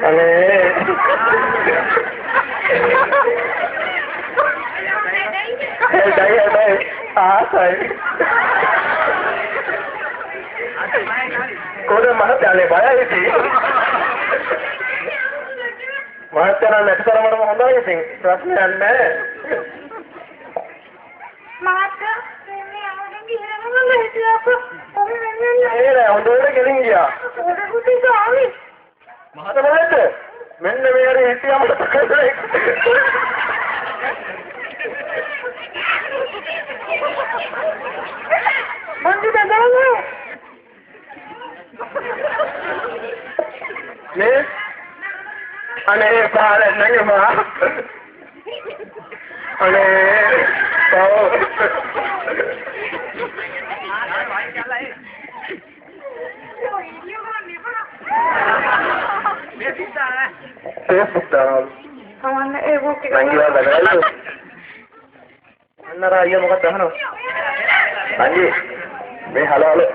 අනේ ඒ ආසයි කොහොමද මහත්තයානේ බයයි ඉතින් මහත්තයා නම් ඇත්තටම හොඳයි ඉතින් ප්‍රශ්නයක් නැහැ මහත්තයා මේ අවුරුදු ගිහින් හිටියාපො ඔබ නෑ හොඳට ගෙලින් ගියා මහත්තයා මෙන්න මේ හරි හිටියම මන්දි දදන්නේ නේ අනේ පාරේ නැගිමා අනේ පාව kawan ibu kita Manggil ada lu. Mana raya mau kata hano? Manggil. Be halo halo.